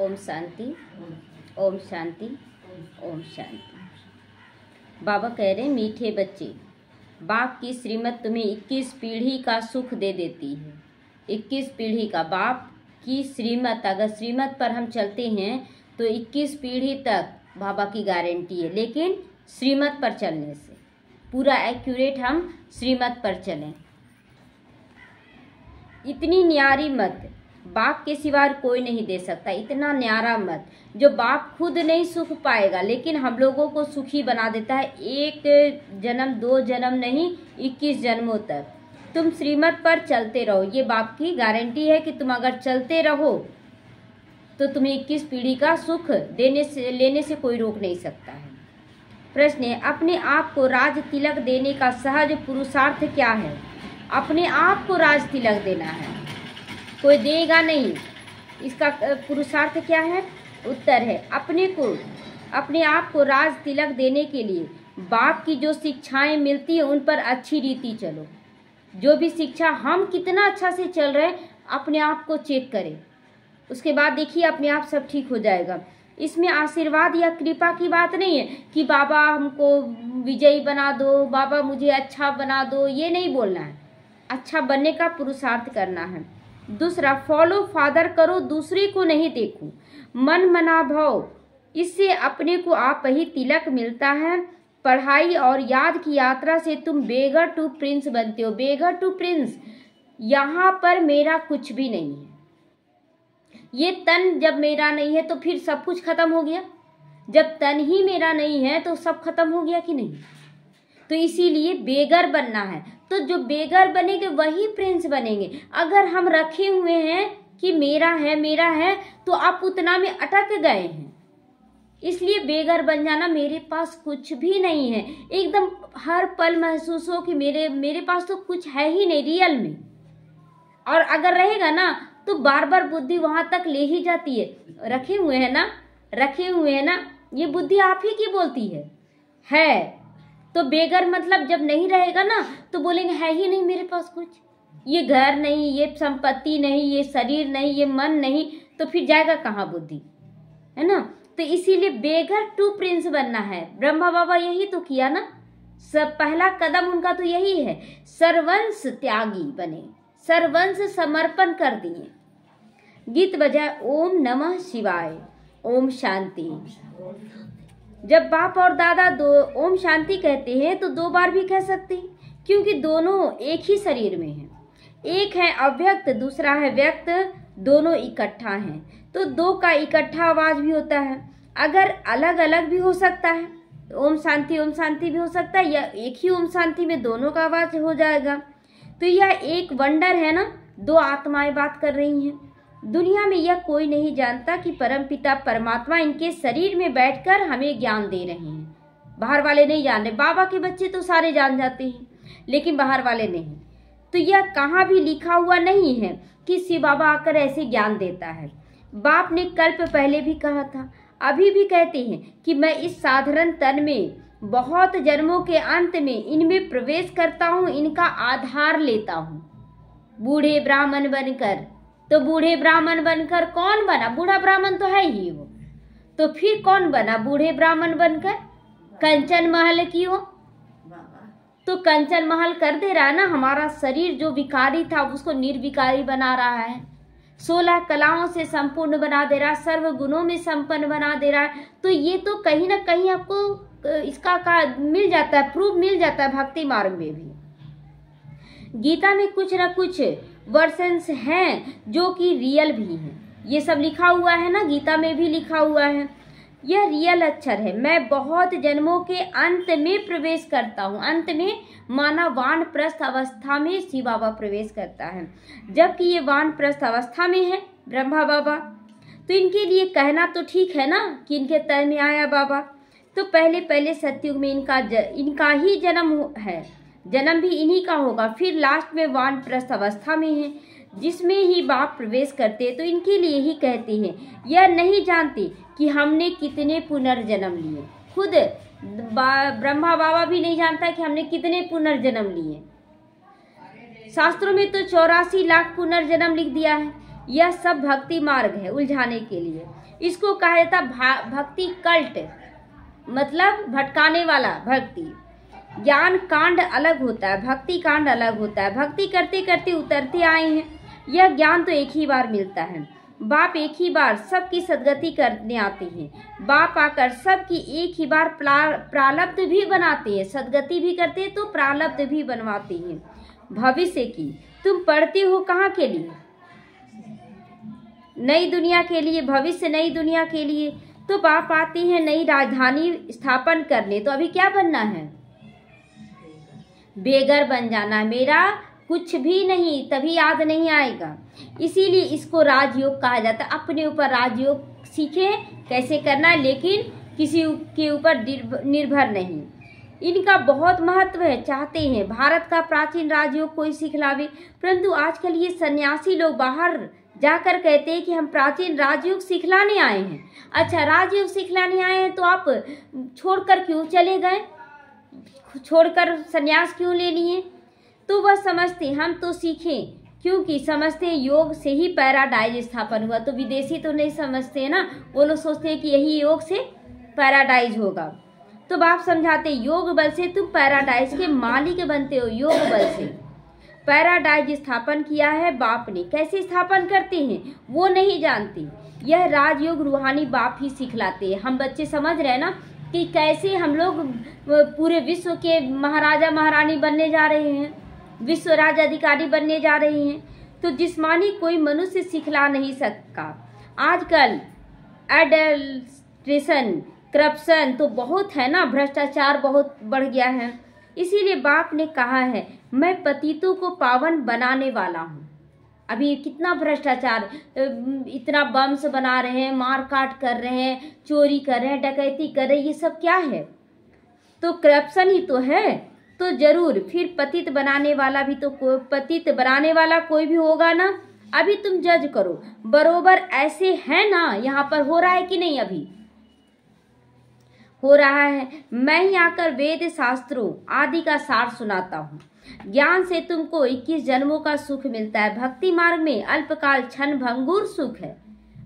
ओम शांति, ओम शांति, ओम शांति। बाबा कह रहे हैं, मीठे बच्चे, बाप की श्रीमत तुम्हें 21 पीढ़ी का सुख दे देती है। 21 पीढ़ी का बाप की श्रीमत, अगर श्रीमत पर हम चलते हैं तो 21 पीढ़ी तक बाबा की गारंटी है। लेकिन श्रीमत पर चलने से, पूरा एक्यूरेट हम श्रीमत पर चलें। इतनी न्यारी मत बाप के सिवा कोई नहीं दे सकता। इतना न्यारा मत जो बाप खुद नहीं सुख पाएगा लेकिन हम लोगों को सुखी बना देता है। 1 जन्म 2 जन्म नहीं, 21 जन्मों तक तुम श्रीमत पर चलते रहो। ये बाप की गारंटी है कि तुम अगर चलते रहो तो तुम्हें 21 पीढ़ी का सुख लेने से कोई रोक नहीं सकता है। प्रश्न है, अपने आप को राज तिलक देने का सहज पुरुषार्थ क्या है? अपने आप को राज तिलक देना है, कोई देगा नहीं। इसका पुरुषार्थ क्या है? उत्तर है, अपने आप को राज तिलक देने के लिए बाप की जो शिक्षाएं मिलती है उन पर अच्छी रीति चलो। जो भी शिक्षा, हम कितना अच्छा से चल रहे हैं, अपने आप को चेक करें। उसके बाद देखिए अपने आप सब ठीक हो जाएगा। इसमें आशीर्वाद या कृपा की बात नहीं है कि बाबा हमको विजयी बना दो, बाबा मुझे अच्छा बना दो, ये नहीं बोलना है। अच्छा बनने का पुरुषार्थ करना है। दूसरा, फॉलो फादर करो, दूसरे को नहीं देखो। मन मना भाव, इससे अपने को आप ही तिलक मिलता है। पढ़ाई और याद की यात्रा से तुम बेगर टू प्रिंस बनते हो। बेगर टू प्रिंस, यहाँ पर मेरा कुछ भी नहीं है। ये तन जब मेरा नहीं है तो फिर सब कुछ खत्म हो गया। जब तन ही मेरा नहीं है तो सब खत्म हो गया कि नहीं? तो इसीलिए बेगर बनना है। तो जो बेगर बनेंगे वही प्रिंस बनेंगे। अगर हम रखे हुए हैं कि मेरा है तो आप उतना में अटक गए हैं। इसलिए बेगर बन जाना, मेरे पास कुछ भी नहीं है। एकदम हर पल महसूस हो कि मेरे पास तो कुछ है ही नहीं रियल में। और अगर रहेगा ना तो बार बार बुद्धि वहां तक ले ही जाती है। रखे हुए हैं ना, ये बुद्धि आप ही की बोलती है। तो बेगर मतलब जब नहीं रहेगा ना तो बोलेंगे है ही नहीं मेरे पास कुछ। ये घर नहीं, ये संपत्ति नहीं, ये शरीर नहीं, ये मन नहीं, तो फिर जाएगा कहाँ बुद्धि, है ना? तो इसीलिए बेगर टू प्रिंस बनना है। ब्रह्मा बाबा यही तो किया ना, सब पहला कदम उनका तो यही है। सर्वंश त्यागी बने, सर्वंश समर्पण कर दिए। गीत बजाए ओम नमः शिवाय, ओम शांति। जब बाप और दादा ओम शांति कहते हैं तो 2 बार भी कह सकते हैं, क्योंकि दोनों एक ही शरीर में हैं। एक है अव्यक्त, दूसरा है व्यक्त, दोनों इकट्ठा हैं। तो 2 का इकट्ठा आवाज भी होता है। अगर अलग अलग भी हो सकता है, ओम शांति भी हो सकता है, या एक ही ओम शांति में दोनों का आवाज हो जाएगा। तो यह एक वंडर है ना, 2 आत्माएं बात कर रही हैं। दुनिया में यह कोई नहीं जानता कि परमपिता परमात्मा इनके शरीर में बैठकर हमें ज्ञान दे रहे हैं। बाहर वाले नहीं जान रहे। बाबा के बच्चे तो सारे जान जाते हैं, लेकिन बाहर वाले नहीं। तो यह कहाँ भी लिखा हुआ नहीं है कि शिव बाबा आकर ऐसे ज्ञान देता है। बाप ने कल्प पहले भी कहा था, अभी भी कहते हैं कि मैं इस साधारण तन में बहुत जन्मों के अंत में इनमें प्रवेश करता हूँ, इनका आधार लेता हूँ। बूढ़े ब्राह्मण बनकर, तो बूढ़े ब्राह्मण बनकर कौन बना? बूढ़ा ब्राह्मण तो है ही वो। तो फिर कौन बना बूढ़े ब्राह्मण बनकर? कंचन महल की हो। तो कंचन महल कर दे रहा है ना। हमारा शरीर जो विकारी था उसको निर्विकारी बना रहा है। 16 कलाओं से संपूर्ण बना दे रहा है, सर्व गुणों में संपन्न बना दे रहा है। तो ये तो कहीं ना कहीं आपको इसका मिल जाता है, प्रूफ मिल जाता है भक्ति मार्ग में भी। गीता में कुछ न कुछ वर्शंस हैं जो कि रियल भी हैं। ये सब लिखा हुआ है ना, गीता में भी लिखा हुआ है। यह रियल अक्षर है। मैं बहुत जन्मों के अंत में प्रवेश करता हूँ। अंत में माना वानप्रस्थ अवस्था में शिव बाबा प्रवेश करता है, जबकि ये वानप्रस्थ अवस्था में है ब्रह्मा बाबा। तो इनके लिए कहना तो ठीक है ना कि इनके तन में आया बाबा। तो पहले सतयुग में इनका ही जन्म है, जन्म भी इन्हीं का होगा। फिर लास्ट में वानप्रस्थ अवस्था में है जिसमें ही बाप प्रवेश करते। तो इनके लिए ही कहते हैं, यह नहीं जानते कि हमने कितने पुनर्जन्म लिए। खुद ब्रह्मा बाबा भी नहीं जानता कि हमने कितने पुनर्जन्म लिए। शास्त्रों में तो 84 लाख पुनर्जन्म लिख दिया है। यह सब भक्ति मार्ग है उलझाने के लिए। इसको कहा जाता भक्ति कल्ट, मतलब भटकाने वाला भक्ति। ज्ञान कांड अलग होता है, भक्ति कांड अलग होता है। भक्ति करते करते उतरते आए हैं। यह ज्ञान तो एक ही बार मिलता है। बाप एक ही बार सबकी सद्गति करने आते हैं। बाप आकर सबकी एक ही बार प्रारब्ध भी बनाते हैं, सद्गति भी करते हैं तो प्रारब्ध भी बनवाते हैं। भविष्य की तुम पढ़ते हो कहाँ के लिए? नई दुनिया के लिए। भविष्य नई दुनिया के लिए। तो बाप आते हैं नई राजधानी स्थापन करने। तो अभी क्या बनना है? बेघर बन जाना। मेरा कुछ भी नहीं, तभी याद नहीं आएगा। इसीलिए इसको राजयोग कहा जाता है। अपने ऊपर राजयोग सीखें कैसे करना है, लेकिन किसी के ऊपर निर्भर नहीं। इनका बहुत महत्व है। चाहते हैं भारत का प्राचीन राजयोग कोई सिखलावे, परंतु आजकल ये सन्यासी लोग बाहर जाकर कहते हैं कि हम प्राचीन राजयोग सिखलाने आए हैं। अच्छा, राजयोग सिखलाने आए हैं तो आप छोड़कर क्यों चले गए? छोड़कर सन्यास क्यों ले लिए? तो वह समझते हम तो सीखें, क्योंकि समझते योग से ही पैराडाइज स्थापन हुआ। तो विदेशी तो नहीं समझते ना, वो लोग सोचते हैं कि यही योग से पैराडाइज होगा। तो बाप समझाते योग बल से तुम पैराडाइज के मालिक बनते हो। योग बल से पैराडाइज स्थापन किया है बाप ने। कैसे स्थापन करते हैं वो नहीं जानते। यह राजयोग रूहानी बाप ही सिखलाते हैं। हम बच्चे समझ रहे हैं ना कि कैसे हम लोग पूरे विश्व के महाराजा महारानी बनने जा रहे हैं, विश्व राज्य अधिकारी बनने जा रहे हैं। तो जिस्मानी कोई मनुष्य सिखला नहीं सकता। आजकल एडल्ट्रेशन, करप्शन तो बहुत है ना, भ्रष्टाचार बहुत बढ़ गया है। इसीलिए बाप ने कहा है मैं पतितों को पावन बनाने वाला हूँ। अभी कितना भ्रष्टाचार, इतना बम्स बना रहे हैं, मार काट कर रहे हैं, चोरी कर रहे हैं, डकैती कर रहे हैं, ये सब क्या है? तो करप्शन ही तो है। तो जरूर फिर पतित बनाने वाला भी तो पतित बनाने वाला कोई भी होगा ना। अभी तुम जज करो, बरोबर ऐसे है ना? यहाँ पर हो रहा है कि नहीं? अभी हो रहा है। मैं ही आकर वेद शास्त्रों आदि का सार सुनाता हूँ। ज्ञान से तुमको 21 जन्मों का सुख मिलता है। भक्ति मार्ग में अल्पकाल क्षण भंगुर सुख है।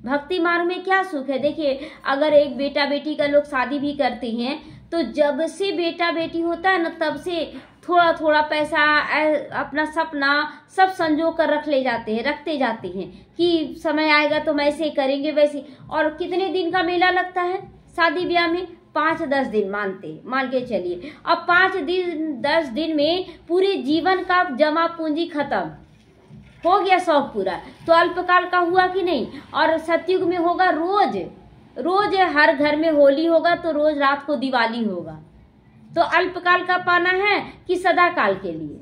भक्ति मार्ग में क्या सुख है? देखिए, अगर एक बेटा बेटी का लोग शादी भी करते हैं तो जब से बेटा बेटी होता है ना, तब से थोड़ा थोड़ा पैसा, अपना सपना सब संजो कर रखते जाते हैं कि समय आएगा तो हम ऐसे करेंगे वैसे। और कितने दिन का मेला लगता है शादी ब्याह में? 5-10 दिन मान के चलिए। अब 5-10 दिन में पूरे जीवन का जमा पूंजी खत्म हो गया, शौक पूरा। तो अल्पकाल का हुआ कि नहीं? और सतयुग में होगा रोज हर घर में होली होगा, तो रोज रात को दिवाली होगा। तो अल्पकाल का पाना है कि सदा काल के लिए?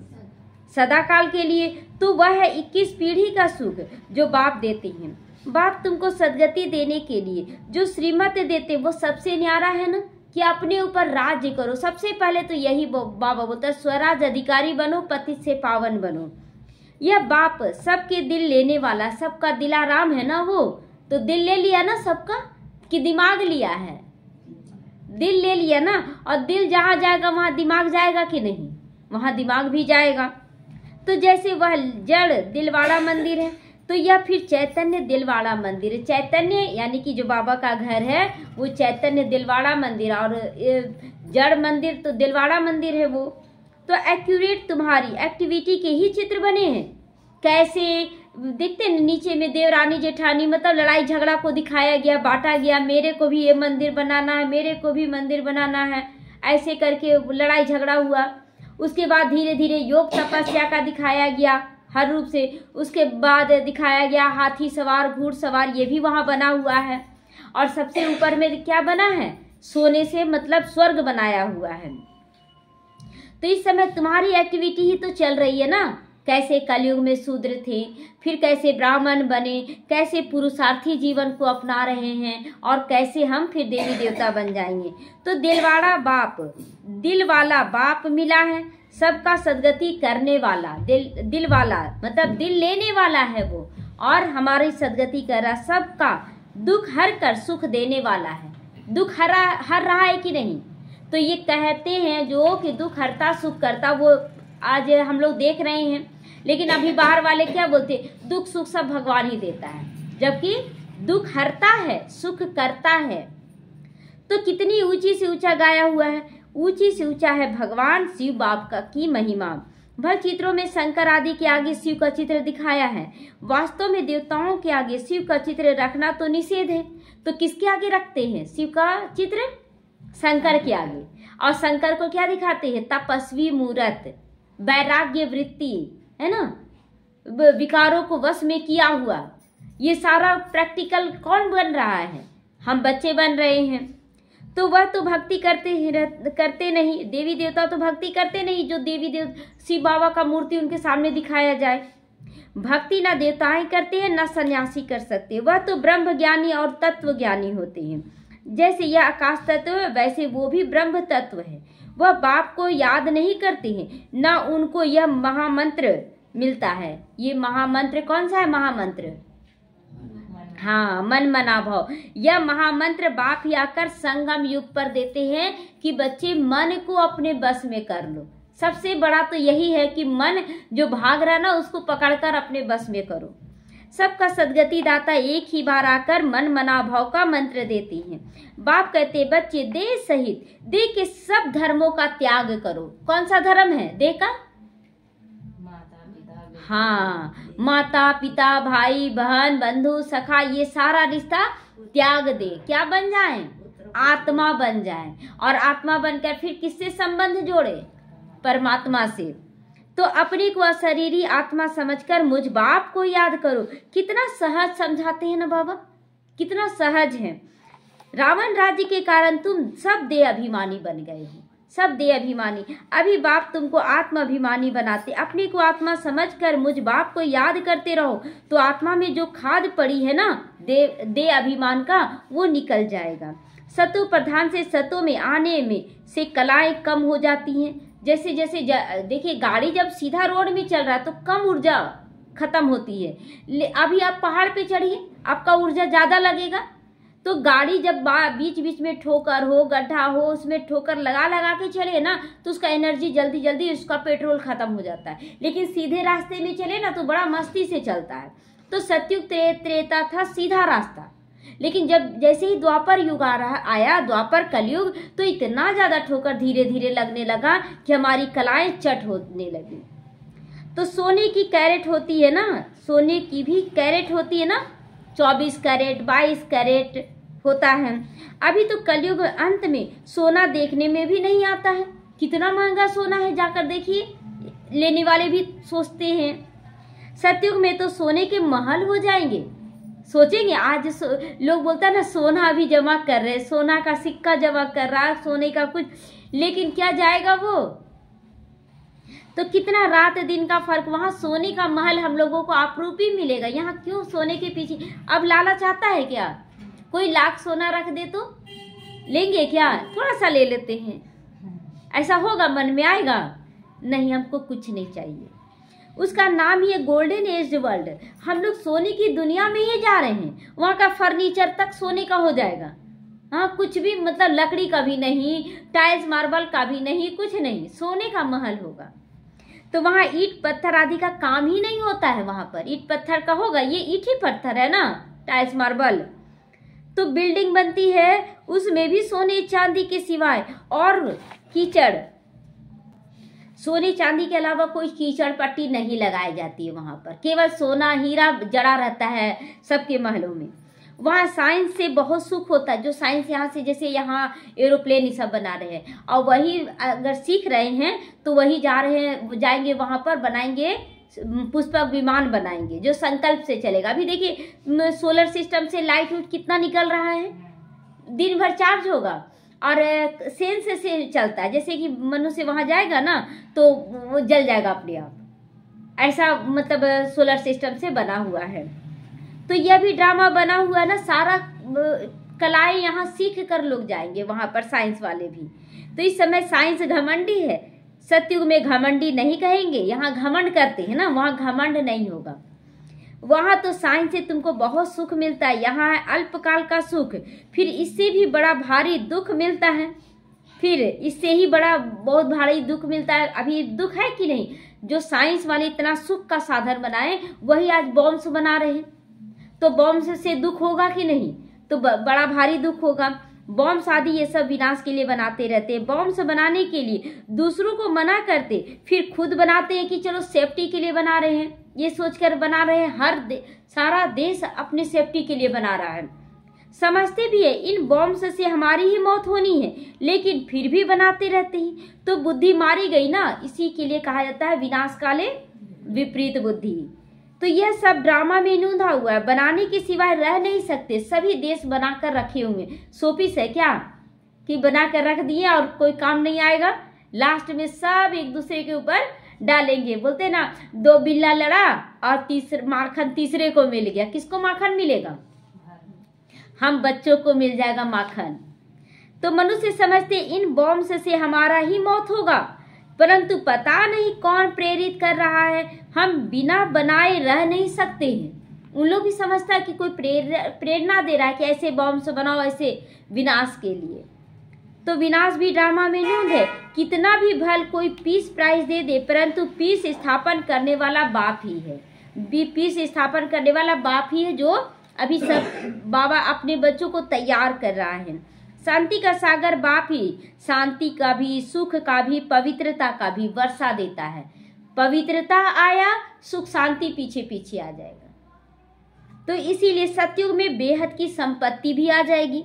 सदा काल के लिए। तो वह है 21 पीढ़ी का सुख जो बाप देते हैं। बाप तुमको सद्गति देने के लिए जो श्रीमत देते वो सबसे न्यारा है ना, कि अपने ऊपर राज्य करो। सबसे पहले तो यही बाबा बोलता है, स्वराज अधिकारी बनो, पति से पावन बनो। यह बाप सबके दिल लेने वाला, सबका दिलाराम है ना वो। तो दिल ले लिया ना सबका, कि दिमाग लिया है? दिल ले लिया ना। और दिल जहाँ जाएगा वहाँ दिमाग जाएगा कि नहीं? वहाँ दिमाग भी जाएगा। तो जैसे वह जड़ दिलवाड़ा मंदिर है, तो यह फिर चैतन्य दिलवाड़ा मंदिर है। चैतन्य यानी कि जो बाबा का घर है वो चैतन्य दिलवाड़ा मंदिर, और जड़ मंदिर तो दिलवाड़ा मंदिर है वो। तो एक्यूरेट तुम्हारी एक्टिविटी के ही चित्र बने हैं। कैसे देखते हैं नीचे में देवरानी जेठानी, मतलब लड़ाई झगड़ा को दिखाया गया, बांटा गया। मेरे को भी ये मंदिर बनाना है, मेरे को भी मंदिर बनाना है, ऐसे करके लड़ाई झगड़ा हुआ। उसके बाद धीरे धीरे योग तपस्या का दिखाया गया हर रूप से। उसके बाद दिखाया गया हाथी सवार, घुड़सवार, ये भी वहाँ बना हुआ है। और सबसे ऊपर में क्या बना है? सोने से, मतलब स्वर्ग बनाया हुआ है। तो इस समय तुम्हारी एक्टिविटी ही तो चल रही है ना। कैसे कलयुग में शूद्र थे, फिर कैसे ब्राह्मण बने, कैसे पुरुषार्थी जीवन को अपना रहे हैं, और कैसे हम फिर देवी देवता बन जाएंगे। तो दिलवाड़ा बाप, दिल वाला बाप मिला है, सबका सद्गति करने वाला। दिल वाला मतलब दिल लेने वाला है वो, और हमारी सद्गति कर रहा, सबका दुख हर कर सुख देने वाला है। दुख हर रहा है कि नहीं? तो ये कहते हैं जो कि दुख हरता सुख करता, वो आज हम लोग देख रहे हैं लेकिन अभी बाहर वाले क्या बोलते हैं, दुख सुख सब भगवान ही देता है, जबकि दुख हरता है, सुख करता है। तो कितनी ऊंची से ऊंचा गाया हुआ है, ऊंची से ऊंचा है भगवान शिव बाप का की महिमा। भर चित्रों में शंकर आदि के आगे शिव का चित्र दिखाया है। वास्तव में देवताओं के आगे शिव का चित्र रखना तो निषेध है, तो किसके आगे रखते हैं शिव का चित्र? शंकर के आगे। और शंकर को क्या दिखाते हैं? तपस्वी मूर्त, वैराग्य वृत्ति, है ना, विकारों को वश में किया हुआ। ये सारा प्रैक्टिकल कौन बन रहा है? हम बच्चे बन रहे हैं। तो वह तो भक्ति करते नहीं, देवी देवता तो भक्ति करते नहीं जो देवी देव शिव बाबा का मूर्ति उनके सामने दिखाया जाए। भक्ति ना देवताएं करते हैं ना सन्यासी कर सकते, वह तो ब्रह्म ज्ञानी और तत्व ज्ञानी होते हैं। जैसे यह आकाश तत्व है वैसे वो भी ब्रह्म तत्व है। वह बाप को याद नहीं करते हैं, ना उनको यह महामंत्र मिलता है। ये महामंत्र कौन सा है? महामंत्र, हाँ, मन मना भाव। यह महामंत्र बाप ही आकर संगम युग पर देते हैं कि बच्चे मन को अपने बस में कर लो। सबसे बड़ा तो यही है कि मन जो भाग रहा ना उसको पकड़कर अपने बस में करो। सबका सदगति दाता एक ही बार आकर मन मना भाव का मंत्र देते हैं। बाप कहते बच्चे देह सहित देह के सब धर्मों का त्याग करो। कौन सा धर्म है देह का? हाँ, माता पिता भाई बहन बंधु सखा ये सारा रिश्ता त्याग दे। क्या बन जाए? आत्मा बन जाए। और आत्मा बनकर फिर किससे संबंध जोड़े? परमात्मा से। तो अपने को अशरीरी आत्मा समझकर मुझ बाप को याद करो। कितना सहज समझाते हैं ना बाबा, कितना सहज है। रावण राज्य के कारण तुम सब देह अभिमानी बन गए हो, सब देह अभिमानी। अभी बाप तुमको आत्मा अभिमानी बनाते। अपने को आत्मा समझकर मुझ बाप को याद करते रहो तो आत्मा में जो खाद पड़ी है ना देह अभिमान का वो निकल जाएगा। सतो प्रधान से सतो में आने में से कलाएं कम हो जाती हैं। जैसे जैसे देखिए गाड़ी जब सीधा रोड में चल रहा है तो कम ऊर्जा खत्म होती है। अभी आप पहाड़ पे चढ़िए, आपका ऊर्जा ज्यादा लगेगा। तो गाड़ी जब बीच बीच में ठोकर हो, गड्ढा हो, उसमें ठोकर लगा लगा के चले ना तो उसका एनर्जी जल्दी जल्दी उसका पेट्रोल खत्म हो जाता है। लेकिन सीधे रास्ते में चले ना तो बड़ा मस्ती से चलता है। तो सतयुग त्रेता था सीधा रास्ता, लेकिन जब जैसे ही द्वापर युग आया द्वापर कलयुग तो इतना ज्यादा ठोकर धीरे धीरे लगने लगा कि हमारी कलाएं चट होने लगी। तो सोने की कैरेट होती है ना, सोने की भी कैरेट होती है ना, 24 कैरेट 22 कैरेट होता है। अभी तो कलयुग अंत में सोना देखने में भी नहीं आता है। कितना महंगा सोना है, जाकर देखिए, लेने वाले भी सोचते हैं। सतयुग में तो सोने के महल हो जाएंगे। सोचेंगे आज लोग बोलता है ना सोना अभी जमा कर रहे, सोना का सिक्का जमा कर रहा, सोने का कुछ, लेकिन क्या जाएगा वो? तो कितना रात दिन का फर्क। वहां सोने का महल हम लोगों को आपरूपी मिलेगा, यहाँ क्यों सोने के पीछे? अब लालच आता है क्या? कोई लाख सोना रख दे तो लेंगे क्या? थोड़ा सा ले लेते हैं, ऐसा होगा? मन में आएगा? नहीं, हमको कुछ नहीं चाहिए। उसका नाम ही है गोल्डन एज वर्ल्ड। हम लोग सोने की दुनिया में ही जा रहे हैं। वहाँ का फर्नीचर तक सोने का हो जाएगा। हाँ, कुछ भी मतलब लकड़ी का भी नहीं, टाइल्स मार्बल का भी नहीं, कुछ नहीं, सोने का महल होगा। तो वहाँ ईट पत्थर आदि का काम ही नहीं होता है। वहां पर ईट पत्थर का होगा, ये ईट ही पत्थर है ना, टाइल्स मार्बल। तो बिल्डिंग बनती है उसमें भी सोने चांदी के सिवाय और कीचड़, सोने चांदी के अलावा कोई कीचड़ पट्टी नहीं लगाई जाती है। वहां पर केवल सोना हीरा जड़ा रहता है सबके महलों में। वहाँ साइंस से बहुत सुख होता है। जो साइंस यहाँ से, जैसे यहाँ एरोप्लेन ये सब बना रहे हैं और वही अगर सीख रहे हैं तो वही जाएंगे वहाँ पर बनाएंगे पुष्पक विमान बनाएंगे जो संकल्प से चलेगा। अभी देखिए सोलर सिस्टम से लाइट उट कितना निकल रहा है, दिन भर चार्ज होगा और सेंस से चलता है। जैसे कि मनुष्य वहाँ जाएगा ना तो वो जल जाएगा अपने आप, ऐसा मतलब सोलर सिस्टम से बना हुआ है। तो यह भी ड्रामा बना हुआ है ना, सारा कलाएं यहाँ सीख कर लोग जाएंगे वहां पर, साइंस वाले भी। तो इस समय साइंस घमंडी है, सतयुग में घमंडी नहीं कहेंगे। यहाँ घमंड करते हैं ना, वहाँ घमंड नहीं होगा। वहां तो साइंस से तुमको बहुत सुख मिलता है, यहाँ है अल्पकाल का सुख, फिर इससे भी बड़ा भारी दुख मिलता है, फिर इससे ही बड़ा बहुत भारी दुख मिलता है। अभी दुख है कि नहीं? जो साइंस वाले इतना सुख का साधन बनाए वही आज बॉम्ब्स बना रहे हैं। तो बॉम्ब से दुख होगा कि नहीं? तो बड़ा भारी दुख होगा। बॉम्ब्स आदि ये सब विनाश के लिए बनाते रहते हैं। बॉम्ब्स बनाने के लिए दूसरों को मना करते, फिर खुद बनाते हैं कि चलो सेफ्टी के लिए बना रहे हैं, ये सोचकर बना रहे हैं। सारा देश अपने सेफ्टी के लिए बना रहा है। समझते भी है इन बॉम्ब्स से हमारी ही मौत होनी है, लेकिन फिर भी बनाते रहते हैं। तो बुद्धि मारी गई ना, इसी के लिए कहा जाता है विनाश काले विपरीत बुद्धि। तो यह सब ड्रामा में इन्होंने हुआ है। बनाने के सिवाय रह नहीं सकते। सभी देश बनाकर रखे हुए। शोपीस है क्या कि बना कर रख दिए और कोई काम नहीं आएगा? लास्ट में सब एक दूसरे के ऊपर डालेंगे। बोलते ना, दो बिल्ला लड़ा और माखन तीसरे को मिल गया। किसको माखन मिलेगा? हम बच्चों को मिल जाएगा माखन। तो मनुष्य समझते इन बॉम्ब से हमारा ही मौत होगा, परंतु पता नहीं कौन प्रेरित कर रहा है। हम बिना बनाए रह नहीं सकते हैं। उन लोग भी समझता है कि कोई प्रेरणा दे रहा है कि ऐसे बॉम्ब बनाओ, ऐसे विनाश के लिए। तो विनाश भी ड्रामा में न्यूज है। कितना भी भल कोई पीस प्राइज दे दे, परंतु पीस स्थापन करने वाला बाप ही है। पीस स्थापन करने वाला बाप ही है, जो अभी सब बाबा अपने बच्चों को तैयार कर रहा है। शांति का सागर बाप ही शांति का भी, सुख का भी, पवित्रता का भी वर्षा देता है। पवित्रता आया, सुख शांति पीछे पीछे आ जाएगा। तो इसीलिए सतयुग में बेहद की संपत्ति भी आ जाएगी।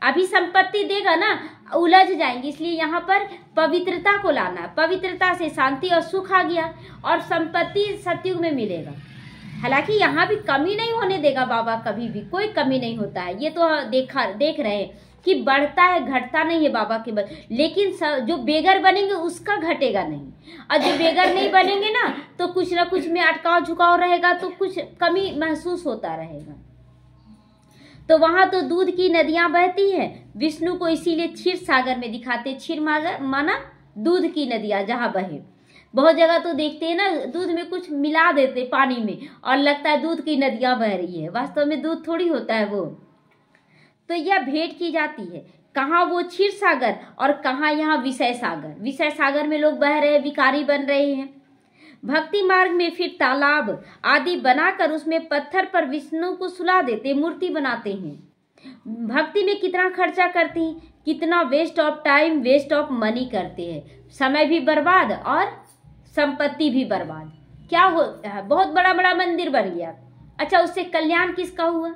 अभी संपत्ति देगा ना, उलझ जाएंगे। इसलिए यहाँ पर पवित्रता को लाना है। पवित्रता से शांति और सुख आ गया और संपत्ति सतयुग में मिलेगा। हालांकि यहाँ भी कमी नहीं होने देगा बाबा, कभी भी कोई कमी नहीं होता है। ये तो देख रहे हैं कि बढ़ता है, घटता नहीं है बाबा के बल। लेकिन जो बेगर बनेंगे उसका घटेगा नहीं, और जो बेगर नहीं बनेंगे ना तो कुछ ना कुछ में अटकाव झुकाव रहेगा, तो कुछ कमी महसूस होता रहेगा। तो वहां तो दूध की नदियां बहती हैं। विष्णु को इसीलिए क्षीर सागर में दिखाते। क्षीर माना दूध की नदियां जहां बहे। बहुत जगह तो देखते हैं ना, दूध में कुछ मिला देते पानी में और लगता है दूध की नदियां बह रही है, वास्तव में दूध थोड़ी होता है वो। तो यह भेंट की जाती है। कहाँ वो क्षीर सागर और कहाँ यहाँ विषय सागर। विषय सागर में लोग बह रहे हैं, विकारी बन रहे हैं। भक्ति मार्ग में फिर तालाब आदि बनाकर उसमें पत्थर पर विष्णु को सुला देते, मूर्ति बनाते हैं। भक्ति में कितना खर्चा करते हैं, कितना waste of time, waste of money करते हैं। समय भी बर्बाद और संपत्ति भी बर्बाद। क्या होता है, बहुत बड़ा बड़ा मंदिर बन गया। अच्छा, उससे कल्याण किसका हुआ?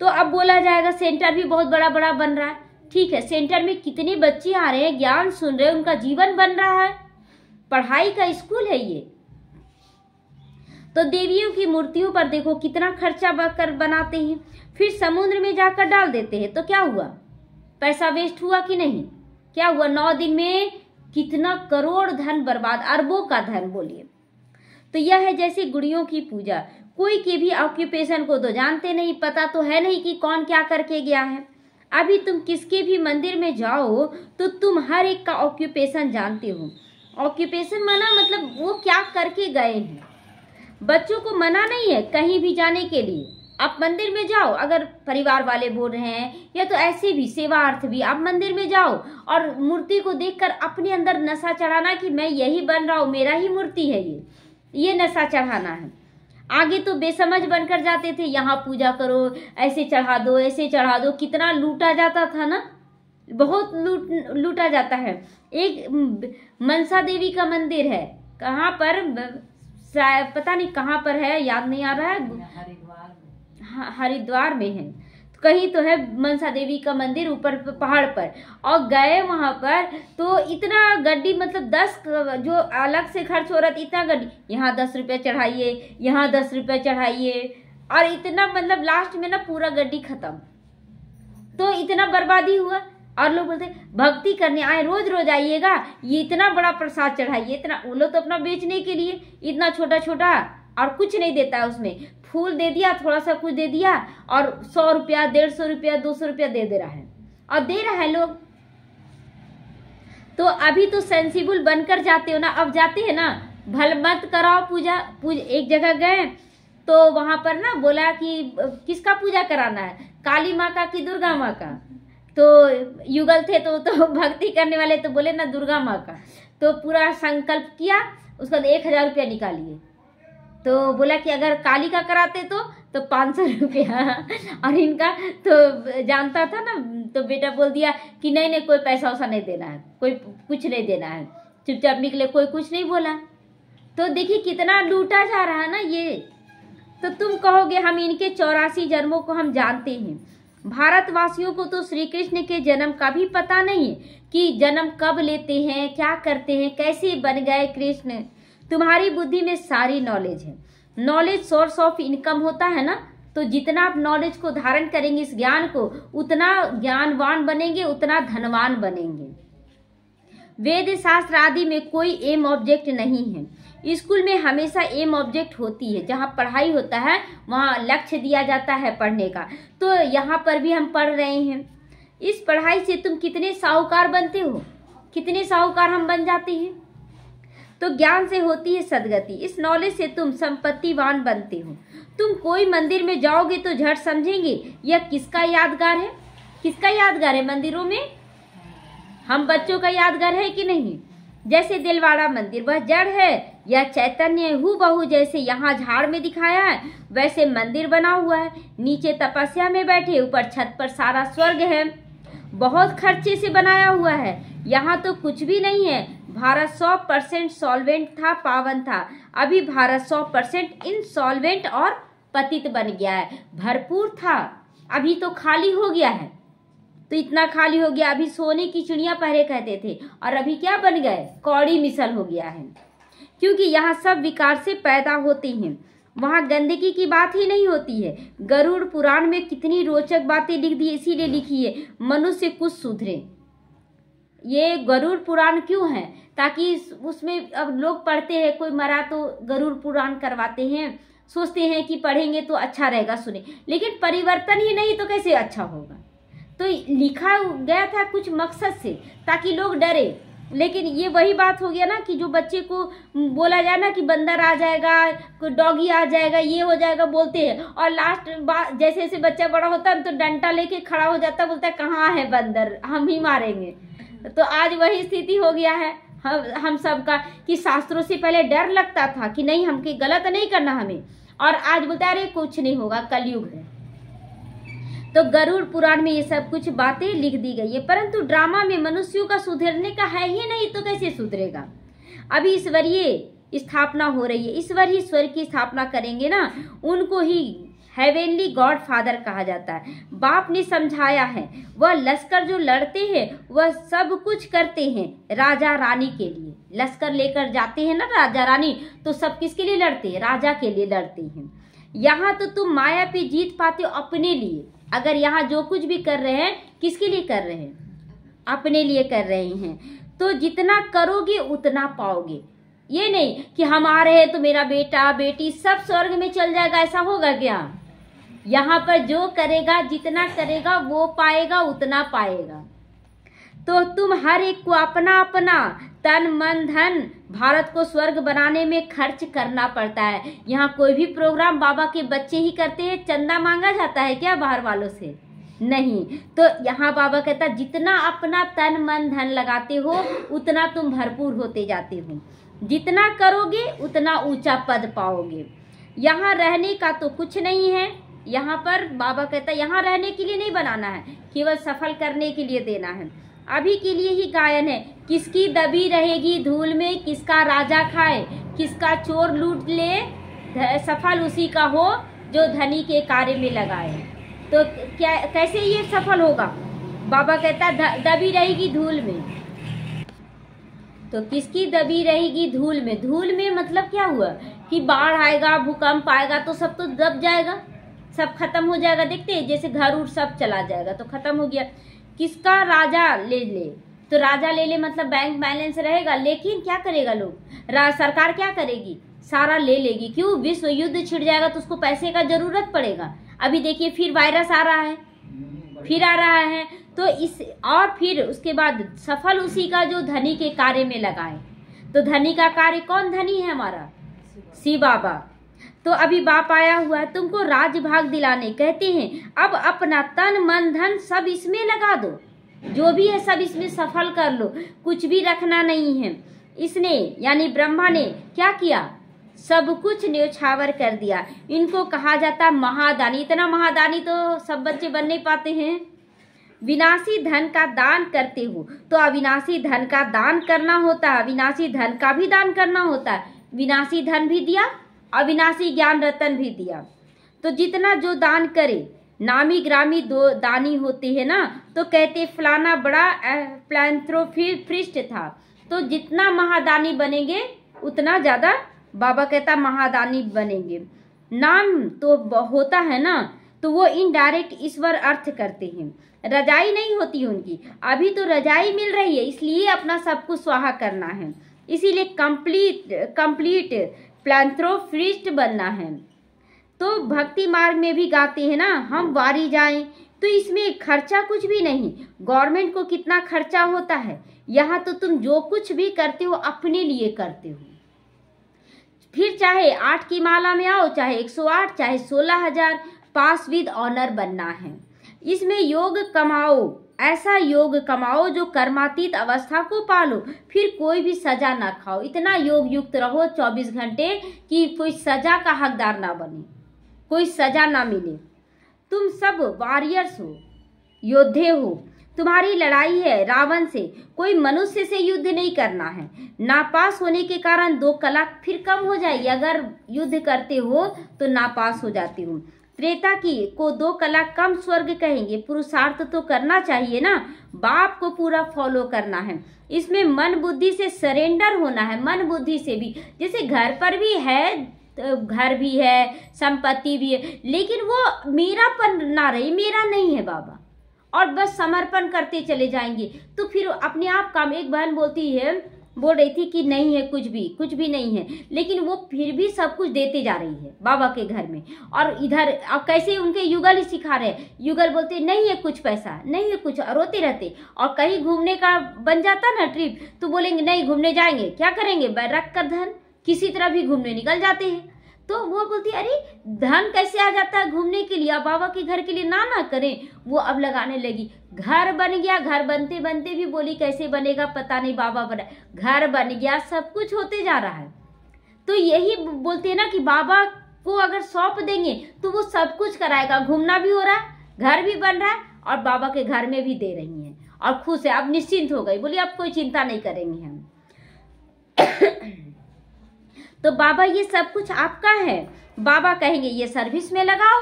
तो अब बोला जाएगा सेंटर भी बहुत बड़ा बड़ा बन रहा है। ठीक है, सेंटर में कितने बच्चे आ रहे हैं, ज्ञान सुन रहे हैं, उनका जीवन बन रहा है। पढ़ाई का स्कूल है ये। तो देवियों की मूर्तियों पर देखो कितना खर्चा कर बनाते हैं, फिर समुद्र में जाकर डाल देते हैं। तो क्या हुआ? पैसा वेस्ट हुआ कि नहीं? क्या हुआ? 9 दिन में कितना करोड़ धन बर्बाद, अरबों का धन बोलिए। तो यह है जैसे गुड़ियों की पूजा। कोई के भी ऑक्यूपेशन को तो जानते नहीं, पता तो है नहीं कि कौन क्या करके गया है। अभी तुम किसके भी मंदिर में जाओ तो तुम हर एक का ऑक्यूपेशन जानते हो। ऑक्यूपेशन माना मतलब वो क्या करके गए हैं। बच्चों को मना नहीं है कहीं भी जाने के लिए। आप मंदिर में जाओ, अगर परिवार वाले बोल रहे हैं या तो ऐसे भी सेवार्थ भी, आप मंदिर में जाओ और मूर्ति को देखकर अपने अंदर नशा चढ़ाना कि मैं यही बन रहा हूँ, मेरा ही मूर्ति है ये नशा चढ़ाना है। आगे तो बेसमझ बनकर जाते थे, यहाँ पूजा करो, ऐसे चढ़ा दो, ऐसे चढ़ा दो। कितना लूटा जाता था ना, बहुत लूटा जाता है। एक मनसा देवी का मंदिर है, कहाँ पर पता नहीं कहाँ पर है, याद नहीं आ रहा है, हरिद्वार में है कहीं तो है मनसा देवी का मंदिर, ऊपर पहाड़ पर। और गए वहां पर तो इतना गड्डी, मतलब 10 जो अलग से खर्च हो रहा था, इतना गड्डी, यहाँ 10 रुपये चढ़ाइए, यहाँ 10 रुपये चढ़ाइए, और इतना मतलब लास्ट में ना पूरा गड्डी खत्म। तो इतना बर्बादी हुआ। और लोग बोलते भक्ति करने आए, रोज रोज आइएगा, ये इतना बड़ा प्रसाद चढ़ाइए, इतना। वो लोग तो अपना बेचने के लिए इतना छोटा छोटा, और कुछ नहीं देता है उसमें। फूल दे दिया, थोड़ा सा कुछ दे दिया, और 100 रुपया, 150 रुपया, 200 रुपया दे रहा है, और दे रहा है लोग। तो अभी तो सेंसिबल बनकर जाते हो ना। अब जाते हैं ना, भल मत कराओ पूजा। एक जगह गए तो वहां पर ना बोला कि किसका पूजा कराना है, काली माँ का कि दुर्गा माँ का। तो युगल थे तो भक्ति करने वाले तो बोले ना दुर्गा माँ का। तो पूरा संकल्प किया, उसका 1,000 रुपया निकालिए। तो बोला कि अगर काली का कराते तो 500 रुपया। और इनका तो जानता था ना, तो बेटा बोल दिया कि नहीं नहीं, कोई पैसा वैसा नहीं देना है, कोई कुछ नहीं देना है, चुपचाप निकले, कोई कुछ नहीं बोला। तो देखिए कितना लूटा जा रहा है ना ये। तो तुम कहोगे हम इनके 84 जन्मों को हम जानते हैं। भारतवासियों को तो श्री कृष्ण के जन्म का भी पता नहीं है कि जन्म कब लेते हैं, क्या करते हैं, कैसे बन गए कृष्ण। तुम्हारी बुद्धि में सारी नॉलेज है। नॉलेज सोर्स ऑफ इनकम होता है ना, तो जितना आप नॉलेज को धारण करेंगे, इस ज्ञान को, उतना ज्ञानवान बनेंगे, उतना धनवान बनेंगे। वेद शास्त्र आदि में कोई एम ऑब्जेक्ट नहीं है। स्कूल में हमेशा एम ऑब्जेक्ट होती है। जहाँ पढ़ाई होता है वहाँ लक्ष्य दिया जाता है पढ़ने का। तो यहाँ पर भी हम पढ़ रहे हैं। इस पढ़ाई से तुम कितने साहूकार बनते हो, कितने साहूकार हम बन जाते हैं। तो ज्ञान से होती है सदगति। इस नॉलेज से तुम संपत्तिवान बनते हो। तुम कोई मंदिर में जाओगे तो झट समझेंगे यह किसका यादगार है। किसका यादगार है मंदिरों में? हम बच्चों का यादगार है कि नहीं? जैसे दिलवाड़ा मंदिर, वह जड़ है या चैतन्य? हूबहू जैसे यहाँ झाड़ में दिखाया है वैसे मंदिर बना हुआ है। नीचे तपस्या में बैठे, ऊपर छत पर सारा स्वर्ग है। बहुत खर्चे से बनाया हुआ है। यहाँ तो कुछ भी नहीं है। भारत 100% सॉल्वेंट था, पावन था। अभी भारत 100% इनसॉल्वेंट और पतित बन गया है। भरपूर था, अभी तो खाली हो गया है। तो इतना खाली हो गया, अभी सोने की चिड़िया पहले कहते थे, और अभी क्या बन गए? कौड़ी मिसल हो गया है। क्योंकि यहाँ सब विकार से पैदा होते हैं। वहाँ गंदगी की बात ही नहीं होती है। गरुड़ पुराण में कितनी रोचक बातें लिख दी, इसीलिए लिखी है मनुष्य कुछ सुधरे। ये गरुड़ पुराण क्यों है? ताकि उसमें अब लोग पढ़ते हैं, कोई मरा तो गरुड़ पुराण करवाते हैं, सोचते हैं कि पढ़ेंगे तो अच्छा रहेगा, सुने, लेकिन परिवर्तन ही नहीं तो कैसे अच्छा होगा। तो लिखा गया था कुछ मकसद से, ताकि लोग डरे। लेकिन ये वही बात हो गया ना कि जो बच्चे को बोला जाए ना कि बंदर आ जाएगा, कोई डॉगी आ जाएगा, ये हो जाएगा बोलते हैं, और लास्ट बात जैसे जैसे बच्चा बड़ा होता है तो डंडा लेके खड़ा हो जाता, बोलता है कहाँ है बंदर, हम ही मारेंगे। तो आज वही स्थिति हो गया है हम सबका कि शास्त्रों से पहले डर लगता था कि नहीं, हमके गलत नहीं करना हमें, और आज बोलता है अरे कुछ नहीं होगा, कलयुग है। तो गरुड़ पुराण में ये सब कुछ बातें लिख दी गई है। परंतु ड्रामा में मनुष्यों का सुधरने का है ही नहीं, तो कैसे सुधरेगा। अभी ईश्वरीय स्थापना हो रही है। ईश्वर ही स्वर्ग की स्थापना करेंगे ना, उनको ही हेवेनली गॉड फादर कहा जाता है। बाप ने समझाया है, वह लश्कर जो लड़ते हैं वह सब कुछ करते हैं राजा रानी के लिए। लश्कर लेकर जाते हैं ना राजा रानी, तो सब किसके लिए लड़ते हैं? राजा के लिए लड़ते हैं। यहाँ तो तुम माया पे जीत पाते हो अपने लिए। अगर यहाँ जो कुछ भी कर रहे हैं, किसके लिए कर रहे हैं? अपने लिए कर रहे हैं। तो जितना करोगे उतना पाओगे। ये नहीं कि हम आ रहे हैं तो मेरा बेटा बेटी सब स्वर्ग में चल जाएगा, ऐसा होगा क्या? यहाँ पर जो करेगा, जितना करेगा वो पाएगा, उतना पाएगा। तो तुम हर एक को अपना अपना तन मन धन भारत को स्वर्ग बनाने में खर्च करना पड़ता है। यहाँ कोई भी प्रोग्राम बाबा के बच्चे ही करते हैं, चंदा मांगा जाता है क्या बाहर वालों से? नहीं। तो यहाँ बाबा कहता जितना अपना तन मन धन लगाते हो उतना तुम भरपूर होते जाते हो। जितना करोगे उतना ऊंचा पद पाओगे। यहाँ रहने का तो कुछ नहीं है। यहाँ पर बाबा कहता यहाँ रहने के लिए नहीं बनाना है, केवल सफल करने के लिए देना है। अभी के लिए ही गायन है, किसकी दबी रहेगी धूल में, किसका राजा खाए, किसका चोर लूट ले, सफल उसी का हो जो धनी के कार्य में लगाए। तो क्या कैसे ये सफल होगा? बाबा कहता दबी रहेगी धूल में। तो किसकी दबी रहेगी धूल में? धूल में मतलब क्या हुआ कि बाढ़ आएगा, भूकंप आएगा तो सब तो दब जाएगा, सब खत्म हो जाएगा। देखते हैं जैसे घर उर सब चला जाएगा तो खत्म हो गया। किसका राजा ले ले, तो राजा ले ले मतलब बैंक बैलेंस रहेगा, लेकिन क्या करेगा लोग? सरकार क्या करेगी? सारा ले लेगी। क्यों? विश्व युद्ध छिड़ जाएगा तो उसको पैसे का जरूरत पड़ेगा। अभी देखिए फिर वायरस आ रहा है, फिर आ रहा है, तो इस और फिर उसके बाद सफल उसी का जो धनी के कार्य में लगाए। तो धनी का कार्य कौन धनी है? हमारा शिव बाबा। तो अभी बाप आया हुआ है तुमको राज भाग दिलाने, कहते हैं अब अपना तन मन धन सब इसमें लगा दो, जो भी है सब इसमें सफल कर लो, कुछ भी रखना नहीं है। इसने यानी ब्रह्मा ने क्या किया, सब कुछ न्योछावर कर दिया। इनको कहा जाता महादानी। इतना महादानी तो सब बच्चे बन नहीं पाते हैं। विनाशी धन का दान करते हो तो अविनाशी धन का दान करना होता है, अविनाशी धन का भी दान करना होता है। विनाशी धन भी दिया, अविनाशी ज्ञान रतन भी दिया। तो जितना जो दान करे, नामी ग्रामी दो दानी होते हैं ना, तो कहते फलाना बड़ा फिलांथ्रोपिस्ट था। तो जितना महादानी बनेंगे उतना ज़्यादा बाबा कहता महादानी बनेंगे। नाम तो होता है ना, तो वो इनडायरेक्ट ईश्वर अर्थ करते हैं। रजाई नहीं होती उनकी, अभी तो रजाई मिल रही है, इसलिए अपना सब कुछ स्वाहा करना है। इसीलिए कंप्लीट फिलांथ्रोपिस्ट बनना है। तो भक्ति मार्ग में भी गाते हैं ना, हम वारी जाएं, तो इसमें खर्चा कुछ भी नहीं। गवर्नमेंट को कितना खर्चा होता है, यहाँ तो तुम जो कुछ भी करते हो अपने लिए करते हो। फिर चाहे 8 की माला में आओ, चाहे 108, चाहे 16,000, पास विद ऑनर बनना है। इसमें योग कमाओ, ऐसा योग कमाओ जो कर्मातीत अवस्था को पालो, फिर कोई भी सजा ना खाओ। इतना योग युक्त रहो 24 घंटे कि कोई सजा का हकदार ना बने, कोई सजा ना मिले। तुम सब वॉरियर्स हो, योद्धे हो। तुम्हारी लड़ाई है रावण से, कोई मनुष्य से युद्ध नहीं करना है। नापास होने के कारण 2 कला फिर कम हो जाएगी। अगर युद्ध करते हो तो नापास हो जाते हो। त्रेता की को 2 कला कम स्वर्ग कहेंगे। पुरुषार्थ तो करना चाहिए ना, बाप को पूरा फॉलो करना है। इसमें मन बुद्धि से सरेंडर होना है, मन बुद्धि से भी। जैसे घर पर भी है, घर भी है, संपत्ति भी है, लेकिन वो मेरापन ना रही, मेरा नहीं है बाबा, और बस समर्पण करते चले जाएंगे तो फिर अपने आप काम। एक बहन बोल रही थी कि नहीं है, कुछ भी नहीं है, लेकिन वो फिर भी सब कुछ देते जा रही है बाबा के घर में। और इधर कैसे उनके युगल ही सिखा रहे हैं। युगल बोलते नहीं है कुछ पैसा, नहीं है कुछ, रोते रहते। और कहीं घूमने का बन जाता ना ट्रिप, तो बोलेंगे नहीं घूमने जाएंगे, क्या करेंगे, रख कर धन किसी तरह भी घूमने निकल जाते हैं। तो वो बोलती अरे धन कैसे आ जाता है घूमने के लिए, अब बाबा के घर के लिए ना करें। वो अब लगाने लगी। घर बन गया, घर बनते बनते भी बोली कैसे बनेगा पता नहीं, बाबा बना, घर बन गया, सब कुछ होते जा रहा है। तो यही बोलते हैं ना कि बाबा को अगर सौंप देंगे तो वो सब कुछ कराएगा। घूमना भी हो रहा है, घर भी बन रहा है, और बाबा के घर में भी दे रही हैं और खुश है। अब निश्चिंत हो गई, बोली अब कोई चिंता नहीं करेंगे हम। तो बाबा ये सब कुछ आपका है। बाबा कहेंगे ये सर्विस में लगाओ,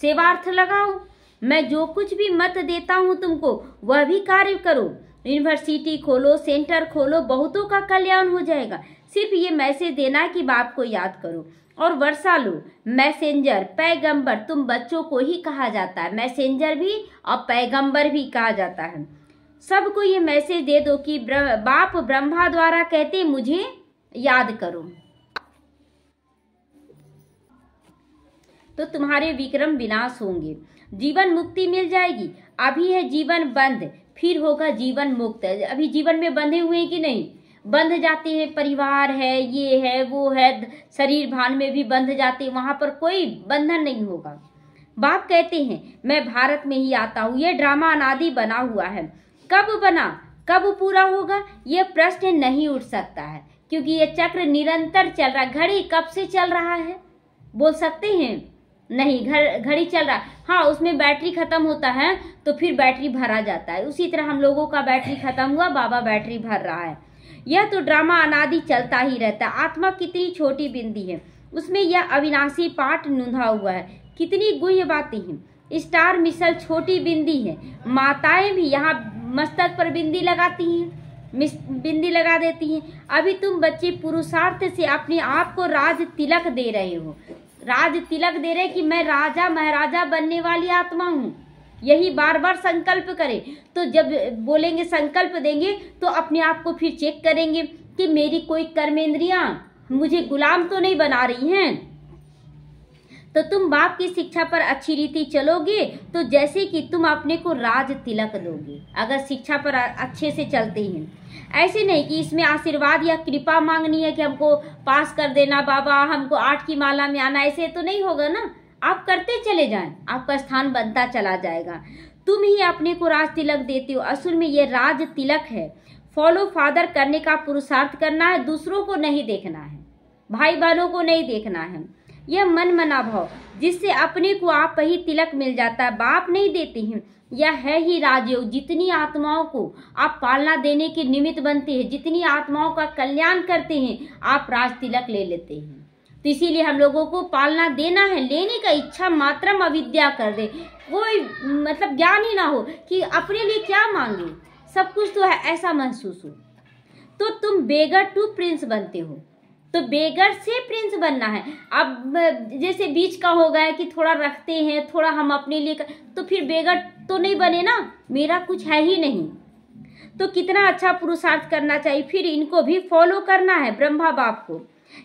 सेवार्थ लगाओ, मैं जो कुछ भी मत देता हूँ तुमको वह भी कार्य करो। यूनिवर्सिटी खोलो, सेंटर खोलो, बहुतों का कल्याण हो जाएगा। सिर्फ ये मैसेज देना है कि बाप को याद करो और वर्षा लो। मैसेंजर, पैगंबर, तुम बच्चों को ही कहा जाता है, मैसेंजर भी और पैगंबर भी कहा जाता है। सबको ये मैसेज दे दो कि बाप ब्रह्मा द्वारा कहते मुझे याद करो, तो तुम्हारे विक्रम विनाश होंगे, जीवन मुक्ति मिल जाएगी। अभी है जीवन बंद, फिर होगा जीवन मुक्त। अभी जीवन में बंधे हुए हैं कि नहीं, बंध जाते हैं, परिवार है, ये है, वो है, शरीर भान में भी बंध जाते हैं, वहां पर कोई बंधन नहीं होगा। बाप कहते हैं मैं भारत में ही आता हूँ। ये ड्रामा अनादि बना हुआ है, कब बना कब पूरा होगा ये प्रश्न नहीं उठ सकता है, क्योंकि ये चक्र निरंतर चल रहा है। घड़ी कब से चल रहा है बोल सकते हैं? नहीं, घड़ी चल रहा है। हाँ, उसमें बैटरी खत्म होता है तो फिर बैटरी भरा जाता है। उसी तरह हम लोगों का बैटरी खत्म हुआ, बाबा बैटरी भर रहा है। यह तो ड्रामा अनादि चलता ही रहता है। आत्मा कितनी छोटी बिंदी है, उसमें यह अविनाशी पाठ नूंधा हुआ है। कितनी गुह्य बातें हैं। स्टार मिसल छोटी बिंदी है। माताएं भी यहाँ मस्तक पर बिंदी लगाती हैं, बिंदी लगा देती हैं। अभी तुम बच्चे पुरुषार्थ से अपने आप को राज तिलक दे रहे हो, राज तिलक दे रहे कि मैं राजा महाराजा बनने वाली आत्मा हूँ। यही बार बार संकल्प करें। तो जब बोलेंगे संकल्प देंगे तो अपने आप को फिर चेक करेंगे कि मेरी कोई कर्मेंद्रियां मुझे गुलाम तो नहीं बना रही हैं। तो तुम बाप की शिक्षा पर अच्छी रीति चलोगे तो जैसे कि तुम अपने को राज तिलक दोगे, अगर शिक्षा पर अच्छे से चलते हैं। ऐसे नहीं कि इसमें आशीर्वाद या कृपा मांगनी है कि हमको पास कर देना बाबा, हमको 8 की माला में आना, ऐसे तो नहीं होगा ना। आप करते चले जाएं, आपका स्थान बनता चला जाएगा। तुम ही अपने को राज तिलक देते हो। असुर में ये राज तिलक है। फॉलो फादर करने का पुरुषार्थ करना है, दूसरों को नहीं देखना है, भाई बहनों को नहीं देखना है। यह मन मना भाव जिससे अपने को आप ही तिलक मिल जाता है, बाप नहीं देते हैं। यह है ही राजयोग। जितनी आत्माओं को आप पालना देने के निमित्त बनते हैं, जितनी आत्माओं का कल्याण करते हैं, आप राज तिलक ले लेते हैं। तो इसीलिए हम लोगों को पालना देना है, लेने का इच्छा मात्रम अविद्या कर दे, कोई मतलब ज्ञान ही ना हो कि अपने लिए क्या मांगे, सब कुछ तो है ऐसा महसूस हो, तो तुम बेगर टू प्रिंस बनते हो। तो बेगर से प्रिंस बनना है। अब जैसे बीच का हो गया कि थोड़ा रखते हैं, थोड़ा हम अपने लिए तो फिर बेगर तो नहीं बने ना, मेरा कुछ है ही नहीं। तो कितना अच्छा पुरुषार्थ करना चाहिए, फिर इनको भी फॉलो करना है ब्रह्मा बाप को।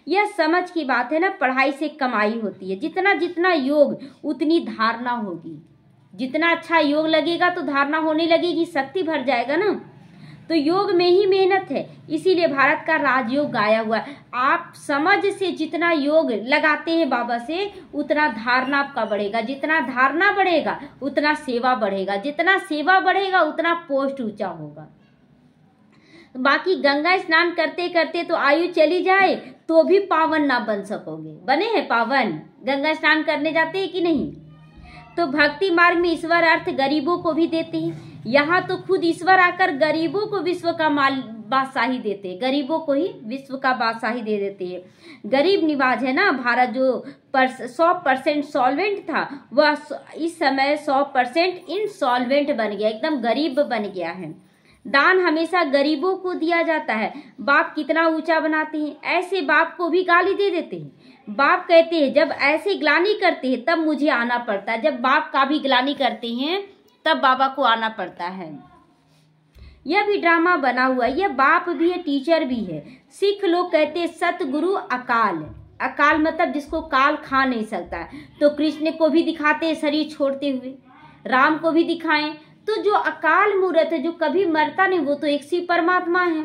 यह समझ की बात है ना, पढ़ाई से कमाई होती है। जितना जितना योग उतनी धारणा होगी, जितना अच्छा योग लगेगा तो धारणा होने लगेगी, शक्ति भर जाएगा ना। तो योग में ही मेहनत है, इसीलिए भारत का राजयोग गाया हुआ है। आप समझ से जितना योग लगाते हैं बाबा से, उतना धारणा आपका बढ़ेगा, जितना धारणा बढ़ेगा उतना सेवा बढ़ेगा, जितना सेवा बढ़ेगा उतना पोस्ट ऊंचा होगा। बाकी गंगा स्नान करते करते तो आयु चली जाए तो भी पावन ना बन सकोगे। बने हैं पावन? गंगा स्नान करने जाते हैं कि नहीं? तो भक्ति मार्ग में ईश्वर अर्थ गरीबों को भी देते हैं। यहाँ तो खुद ईश्वर आकर गरीबों को विश्व का बादशाही देते हैं, गरीबों को ही विश्व का बादशाही दे देते हैं। गरीब निवाज है ना भारत, जो 100% सॉल्वेंट था वह इस समय 100% इनसॉल्वेंट बन गया, एकदम गरीब बन गया है। दान हमेशा गरीबों को दिया जाता है। बाप कितना ऊंचा बनाते हैं, ऐसे बाप को भी गाली दे देते हैं। बाप कहते हैं जब ऐसे ग्लानि करते हैं तब मुझे आना पड़ता है, जब बाप का भी ग्लानि करते हैं तब बाबा को आना पड़ता है। यह भी ड्रामा बना हुआ है, यह बाप भी है, टीचर भी है। सिख लोग कहते हैं सतगुरु अकाल, अकाल मतलब जिसको काल खा नहीं सकता। तो कृष्ण को भी दिखाते हैं शरीर छोड़ते हुए, राम को भी दिखाएं। तो जो अकाल मूर्त है, जो कभी मरता नहीं, वो तो एक सी परमात्मा है।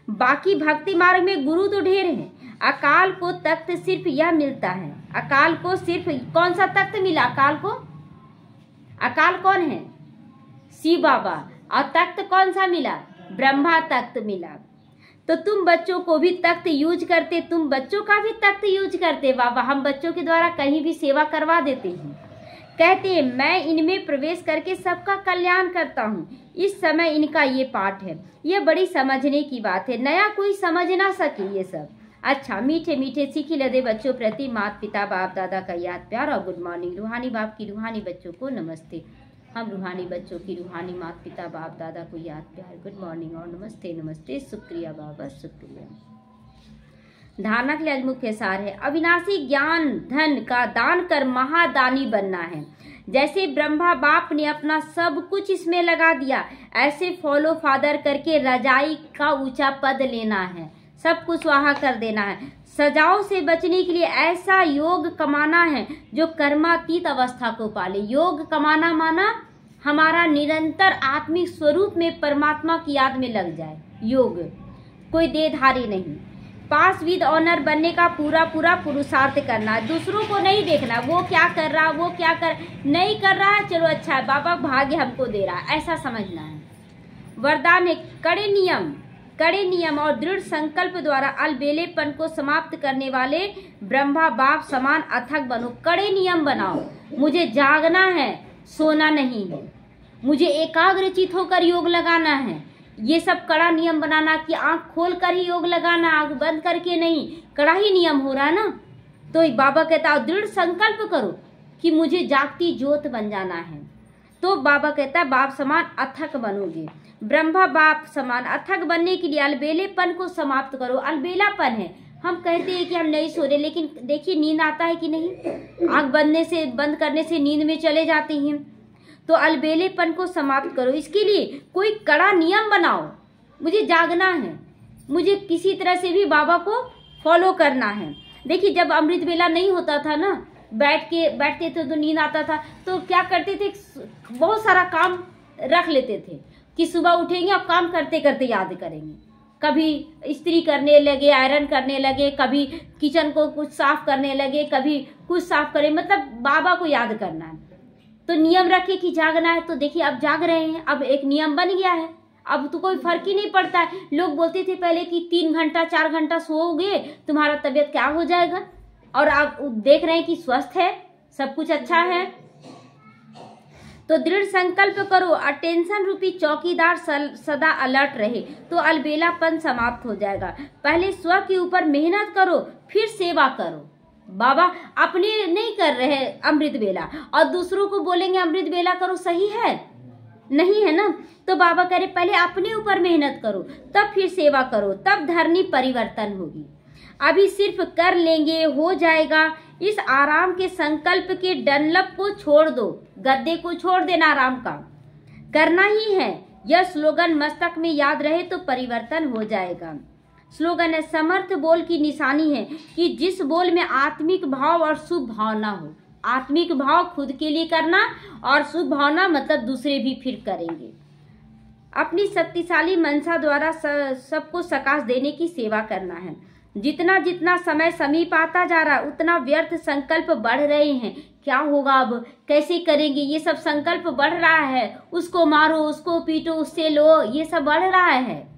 बाकी भक्ति मार्ग में गुरु तो ढेर है। अकाल को तख्त सिर्फ यह मिलता है, अकाल को सिर्फ कौन सा तख्त मिला अकाल को? अकाल कौन है? शिव बाबा। और तख्त कौन सा मिला? ब्रह्मा तख्त मिला। तो तुम बच्चों को भी तख्त यूज करते, तुम बच्चों का भी तख्त यूज करते बाबा। हम बच्चों के द्वारा कहीं भी सेवा करवा देते हैं। कहते हैं मैं इनमें प्रवेश करके सबका कल्याण करता हूँ। इस समय इनका ये पाठ है, ये बड़ी समझने की बात है, नया कोई समझ ना सके ये सब। अच्छा, मीठे मीठे सीखी लदे बच्चों प्रति माता पिता बाप दादा का याद प्यार और गुड मॉर्निंग। रूहानी बाप की रूहानी बच्चों को नमस्ते। हम रूहानी बच्चों की रूहानी माता पिता बाप दादा को याद प्यार, गुड मॉर्निंग और नमस्ते नमस्ते। शुक्रिया बाबा, शुक्रिया। धारणा के लिए आज मुख्य सार है, अविनाशी ज्ञान धन का दान कर महादानी बनना है। जैसे ब्रह्मा बाप ने अपना सब कुछ इसमें लगा दिया, ऐसे फॉलो फादर करके रजाई का ऊंचा पद लेना है, सब कुछ वहां कर देना है। सजाओं से बचने के लिए ऐसा योग कमाना है जो कर्मातीत अवस्था को पाले। योग कमाना माना हमारा निरंतर आत्मिक स्वरूप में परमात्मा की याद में लग जाए। योग कोई देहधारी नहीं। पास विद ऑनर बनने का पूरा पूरा पुरुषार्थ करना है, दूसरों को नहीं देखना वो क्या कर रहा, वो क्या नहीं कर रहा है, चलो अच्छा है, बाबा भाग्य हमको दे रहा है, ऐसा समझना है। वरदान है कड़े नियम और दृढ़ संकल्प द्वारा अलबेलेपन को समाप्त करने वाले ब्रह्मा बाप समान अथक बनो। कड़े नियम बनाओ, मुझे जागना है, सोना नहीं है, मुझे एकाग्रचित होकर योग लगाना है। ये सब कड़ा नियम बनाना कि आंख खोल कर ही योग लगाना, आंख बंद करके नहीं, कड़ा ही नियम हो रहा है ना। तो बाबा कहता है दृढ़ संकल्प करो कि मुझे जागती ज्योत बन जाना है। तो बाबा कहता है बाप समान अथक बनोगे। ब्रह्मा बाप समान अथक बनने के लिए अलबेलेपन को समाप्त करो। अलबेलापन है, हम कहते हैं कि हम नहीं सो रहे, लेकिन देखिए नींद आता है कि नहीं, आंख बंद करने से नींद में चले जाते हैं। तो अलबेलेपन को समाप्त करो, इसके लिए कोई कड़ा नियम बनाओ। मुझे जागना है, मुझे किसी तरह से भी बाबा को फॉलो करना है। देखिए जब अमृत वेला नहीं होता था ना, बैठते थे तो नींद आता था, तो क्या करते थे, बहुत सारा काम रख लेते थे कि सुबह उठेंगे और काम करते करते याद करेंगे। कभी इस्त्री करने लगे, आयरन करने लगे, कभी किचन को कुछ साफ करने लगे, कभी कुछ साफ करें, मतलब बाबा को याद करना है। तो नियम रखे कि जागना है, तो देखिए अब जाग रहे हैं, अब एक नियम बन गया है, अब तो कोई फर्क ही नहीं पड़ता है। लोग बोलते थे पहले कि 3 घंटा 4 घंटा सोओगे तुम्हारा तबीयत क्या हो जाएगा, और आप देख रहे हैं कि स्वस्थ है, सब कुछ अच्छा है। तो दृढ़ संकल्प करो, अटेंशन रूपी चौकीदार सदा अलर्ट रहे तो अलबेलापन समाप्त हो जाएगा। पहले स्व के ऊपर मेहनत करो, फिर सेवा करो। बाबा अपने नहीं कर रहे अमृत बेला और दूसरों को बोलेंगे अमृत बेला करो, सही है? नहीं है ना। तो बाबा कह रहे पहले अपने ऊपर मेहनत करो, तब फिर सेवा करो, तब धरनी परिवर्तन होगी। अभी सिर्फ कर लेंगे हो जाएगा, इस आराम के संकल्प के डनलप को छोड़ दो, गद्दे को छोड़ देना, आराम का करना ही है। यह स्लोगन मस्तक में याद रहे तो परिवर्तन हो जाएगा। स्लोगन है, समर्थ बोल की निशानी है कि जिस बोल में आत्मिक भाव और शुभ भावना हो। आत्मिक भाव खुद के लिए करना और शुभ भावना मतलब दूसरे भी फिर करेंगे। अपनी शक्तिशाली मनसा द्वारा सबको सकाश देने की सेवा करना है। जितना जितना समय समीप आता जा रहा है उतना व्यर्थ संकल्प बढ़ रहे हैं। क्या होगा, अब कैसे करेंगे, ये सब संकल्प बढ़ रहा है। उसको मारो, उसको पीटो, उससे लो, ये सब बढ़ रहा है।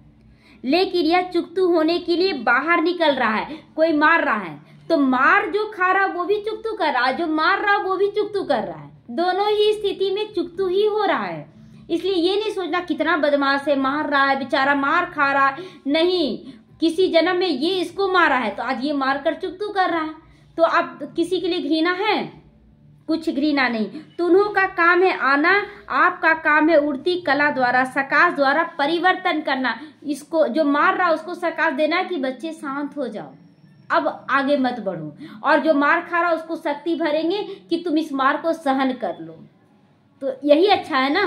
लेकिन यह चुकतू होने के लिए बाहर निकल रहा है। कोई मार रहा है तो मार जो खा रहा वो भी चुकतू कर रहा है, जो मार रहा वो भी चुकतू कर रहा है। दोनों ही स्थिति में चुकतू ही हो रहा है। इसलिए ये नहीं सोचना कितना बदमाश है, मार रहा है बेचारा, मार खा रहा है। नहीं, किसी जन्म में ये इसको मारा है तो आज ये मारकर चुकतू कर रहा है। तो अब किसी के लिए घृणा है? कुछ घृणा नहीं। तुम्हों का काम है आना, आपका काम है उड़ती कला द्वारा, सकाश द्वारा परिवर्तन करना। इसको जो मार रहा उसको सकाश देना कि बच्चे शांत हो जाओ, अब आगे मत बढ़ो। और जो मार खा रहा उसको शक्ति भरेंगे कि तुम इस मार को सहन कर लो। तो यही अच्छा है ना।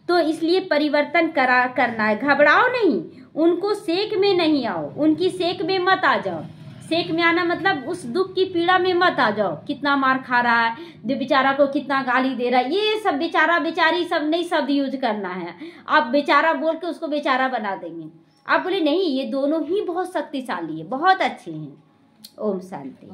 तो इसलिए परिवर्तन करना है। घबराओ नहीं, उनको सेक में नहीं आओ, उनकी सेक में मत आ जाओ। सेक में आना मतलब उस दुख की पीड़ा में मत आ जाओ। कितना मार खा रहा है, बेचारा को कितना गाली दे रहा है, ये सब बेचारा बेचारी सब नहीं शब्द यूज करना है। आप बेचारा बोल के उसको बेचारा बना देंगे। आप बोले नहीं, ये दोनों ही बहुत शक्तिशाली है, बहुत अच्छे हैं। ओम शांति।